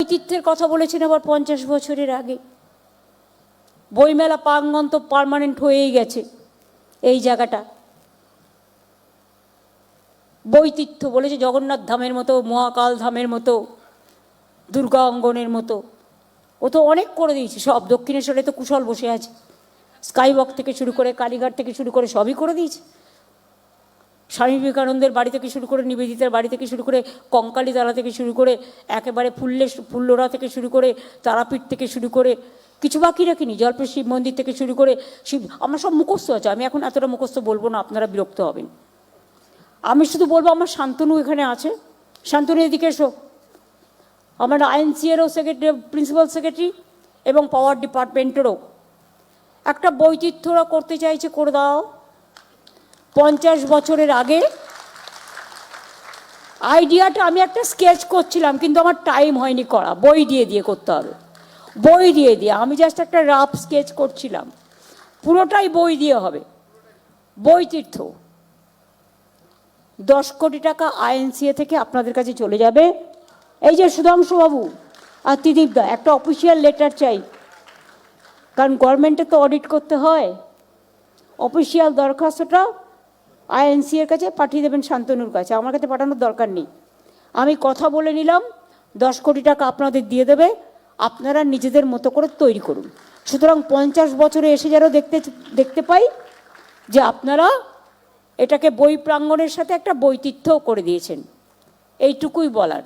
বৈচিত্র্যের কথা বলেছেন আবার 50 বছরের আগে। বইমেলা প্রাঙ্গণ তো পার্মানেন্ট হয়েই গেছে এই জায়গাটা। বৈচিত্র্য বলেছে জগন্নাথ ধামের মতো, মহাকাল ধামের মতো, দুর্গা অঙ্গনের মতো। ও তো অনেক করে দিয়েছে সব। দক্ষিণেশ্বরে তো কুশল বসে আছে, স্কাইওয়াক থেকে শুরু করে কালীঘাট থেকে শুরু করে সবই করে দিয়েছে। স্বামী বিবেকানন্দের বাড়ি থেকে শুরু করে, নিবেদিতার বাড়ি থেকে শুরু করে, কঙ্কালীতলা থেকে শুরু করে, একেবারে ফুল্লোরা থেকে শুরু করে, তারাপীঠ থেকে শুরু করে, কিছু বাকি রাখিনি। জলপেশ শিব মন্দির থেকে শুরু করে শিব, আমার সব মুখস্থ আছে। আমি এখন এতটা মুখস্থ বলবো না, আপনারা বিরক্ত হবেন। আমি শুধু বলবো আমার শান্তনু এখানে আছে। শান্তনু এদিকে এসো। আমার আইএনসিএরও সেক্রেটারি, প্রিন্সিপাল সেক্রেটারি এবং পাওয়ার ডিপার্টমেন্টেরও একটা বৈচিত্র্য করতে চাইছে, করে দাও। 50 বছরের আগে আইডিয়াটা আমি একটা স্কেচ করছিলাম, কিন্তু আমার টাইম হয়নি করা। বই দিয়ে করতে হবে, বই দিয়ে আমি জাস্ট একটা রাফ স্কেচ করছিলাম। পুরোটাই বই দিয়ে হবে। বৈচিত্র্য 10 কোটি টাকা আইএনসিএ থেকে আপনাদের কাছে চলে যাবে। এই যে সুধাংশুবাবু আর ত্রিদীপদা, একটা অফিসিয়াল লেটার চাই, কারণ গভর্নমেন্টে তো অডিট করতে হয়। অফিসিয়াল দরখাস্তটা আইএনসিএর কাছে পাঠিয়ে দেবেন, শান্তনুর কাছে। আমার কাছে পাঠানোর দরকার নেই। আমি কথা বলে নিলাম, 10 কোটি টাকা আপনাদের দিয়ে দেবে, আপনারা নিজেদের মতো করে তৈরি করুন। সুতরাং 50 বছরে এসে যেন দেখতে পাই যে আপনারা এটাকে বই প্রাঙ্গণের সাথে একটা বৈচিত্র্যও করে দিয়েছেন। এইটুকুই বলার।